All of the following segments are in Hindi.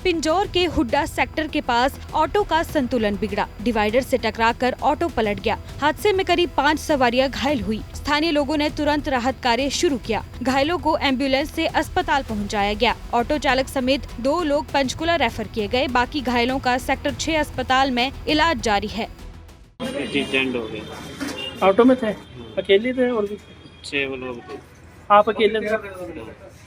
पिंजौर के हुड्डा सेक्टर के पास ऑटो का संतुलन बिगड़ा, डिवाइडर से टकराकर ऑटो पलट गया। हादसे में करीब 5 सवारियां घायल हुई। स्थानीय लोगों ने तुरंत राहत कार्य शुरू किया। घायलों को एम्बुलेंस से अस्पताल पहुंचाया गया। ऑटो चालक समेत 2 लोग पंचकुला रेफर किए गए। बाकी घायलों का सेक्टर 6 अस्पताल में इलाज जारी है। एक्सीडेंट हो गया। ऑटो में थे, अकेले थे और भी थे? 6 लोग थे। आप अकेले थे?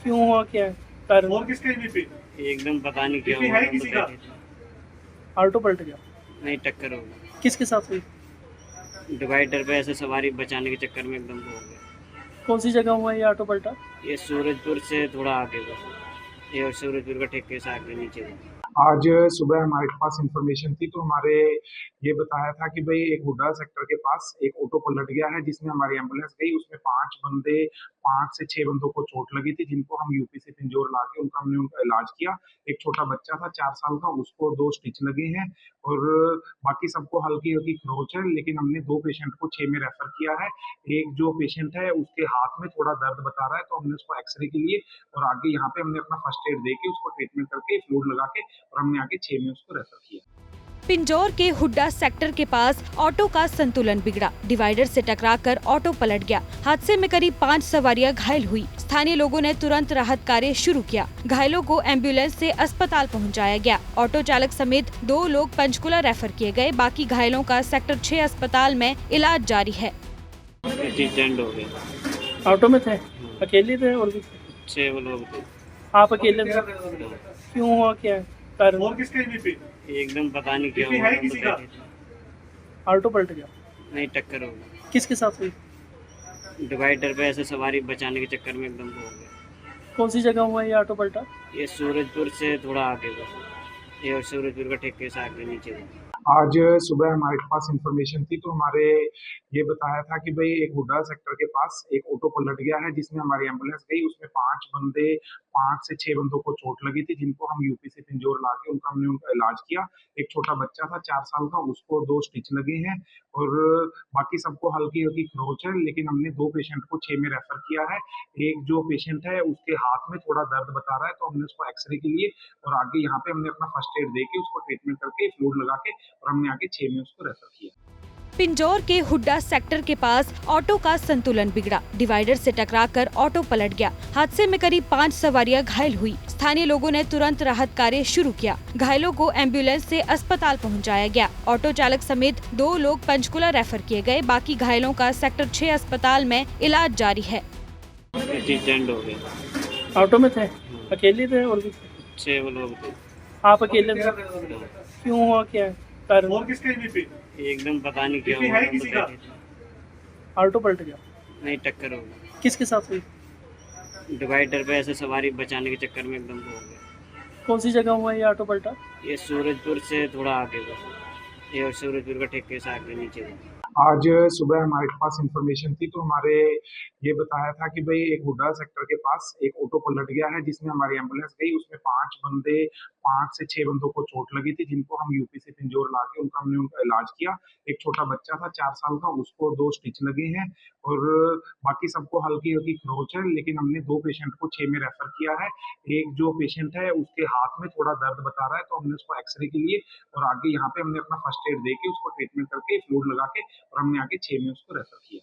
क्यों हुआ, क्या है कारण? और किसके भी एकदम पता नहीं क्या किसी हुआ, है हम किसी तो का? बैठे थे। ऑटो पलट गया? नहीं, टक्कर हो गई। किसके साथ हुई? डिवाइडर पे ऐसे सवारी बचाने के चक्कर में एकदम हो गया। कौन सी जगह हुआ ये ऑटो पलटा? ये सूरजपुर से थोड़ा आगे बस, ये सूरजपुर का ठेके से आगे नीचे था। आज सुबह हमारे पास इंफॉर्मेशन थी तो हमारे ये बताया था कि भाई एक हुड्डा सेक्टर के पास एक ऑटो पलट गया है जिसमें हमारी एम्बुलेंस गई। उसमें 5 से 6 बंदों को चोट लगी थी जिनको हम यूपी से पिंजौर लाके हमने उनका इलाज किया। एक छोटा बच्चा था 4 साल का, उसको 2 स्टिच लगे हैं और बाकी सबको हल्की हल्की खरोच है, लेकिन हमने 2 पेशेंट को 6 में रेफर किया है। एक जो पेशेंट है उसके हाथ में थोड़ा दर्द बता रहा है तो हमने उसको एक्सरे के लिए और आगे यहाँ पे हमने अपना फर्स्ट एड दे के उसको ट्रीटमेंट करके फ्लूइड लगा के और हमने आगे 6 में उसको रेफर किया। पिंजौर के हुड्डा सेक्टर के पास ऑटो का संतुलन बिगड़ा, डिवाइडर से टकराकर ऑटो पलट गया। हादसे में करीब 5 सवारियां घायल हुई। स्थानीय लोगों ने तुरंत राहत कार्य शुरू किया। घायलों को एम्बुलेंस से अस्पताल पहुंचाया गया। ऑटो चालक समेत 2 लोग पंचकुला रेफर किए गए। बाकी घायलों का सेक्टर 6 अस्पताल में इलाज जारी है। एक्सीडेंट हो गया। ऑटो में थे, अकेले थे और भी थे? 6 लोग थे। आप अकेले थे? क्यों हुआ, क्या है कारण? और किसके भी एकदम पता नहीं क्या किसी हुआ, है हम तो किसी का? बैठे थे। ऑटो पलट गया? नहीं, टक्कर हो गई। किसके साथ हुई? डिवाइडर पे ऐसे सवारी बचाने के चक्कर में एकदम हो गया। कौन सी जगह हुआ ये ऑटो पलटा? ये सूरजपुर से थोड़ा आगे बस, ये सूरजपुर का ठेके से आगे नीचे था। आज सुबह हमारे पास इंफॉर्मेशन थी तो हमारे ये बताया था कि भाई एक हुड्डा सेक्टर के पास एक ऑटो पलट गया है जिसमें हमारी एम्बुलेंस गई। उसमें 5 से 6 बंदों को चोट लगी थी जिनको हम यूपी से पिंजौर लाके हमने उनका इलाज किया। एक छोटा बच्चा था 4 साल का, उसको 2 स्टिच लगे हैं और बाकी सबको हल्की हल्की खरोच है, लेकिन हमने 2 पेशेंट को 6 में रेफर किया है। एक जो पेशेंट है उसके हाथ में थोड़ा दर्द बता रहा है तो हमने उसको एक्सरे के लिए और आगे यहाँ पे हमने अपना फर्स्ट एड दे के उसको ट्रीटमेंट करके फ्लूइड लगा के और हमने आगे 6 में उसको रेफर किया। पिंजौर के हुड्डा सेक्टर के पास ऑटो का संतुलन बिगड़ा, डिवाइडर से टकराकर ऑटो पलट गया। हादसे में करीब 5 सवारियां घायल हुई। स्थानीय लोगों ने तुरंत राहत कार्य शुरू किया। घायलों को एम्बुलेंस से अस्पताल पहुंचाया गया। ऑटो चालक समेत 2 लोग पंचकुला रेफर किए गए। बाकी घायलों का सेक्टर 6 अस्पताल में इलाज जारी है। एक्सीडेंट हो गया। ऑटो में थे, अकेले थे और भी थे? 6 लोग थे। आप अकेले थे? क्यों हुआ, क्या है कारण? और किसके भी एकदम पता नहीं क्या किसी हुआ, है हम तो किसी का? बैठे थे। ऑटो पलट गया? नहीं, टक्कर हो गई। किसके साथ हुई? डिवाइडर पे ऐसे सवारी बचाने के चक्कर में एकदम हो गया। कौन सी जगह हुआ ये ऑटो पलटा? ये सूरजपुर से थोड़ा आगे बस, ये सूरजपुर का ठेके से आगे नीचे था। आज सुबह हमारे पास इंफॉर्मेशन थी तो हमारे ये बताया था कि भाई एक हुड्डा सेक्टर के पास एक ऑटो पलट गया है जिसमें हमारी एम्बुलेंस गई। उसमें 5 से 6 बंदों को चोट लगी थी जिनको हम यूपी से पिंजौर लाके हमने उनका इलाज किया। एक छोटा बच्चा था 4 साल का, उसको 2 स्टिच लगे हैं और बाकी सबको हल्की हल्की खरोच है, लेकिन हमने 2 पेशेंट को 6 में रेफर किया है। एक जो पेशेंट है उसके हाथ में थोड़ा दर्द बता रहा है तो हमने उसको एक्सरे के लिए और आगे यहाँ पे हमने अपना फर्स्ट एड दे के उसको ट्रीटमेंट करके फ्लूइड लगा के और हमने आगे 6 में उसको रेफर किया।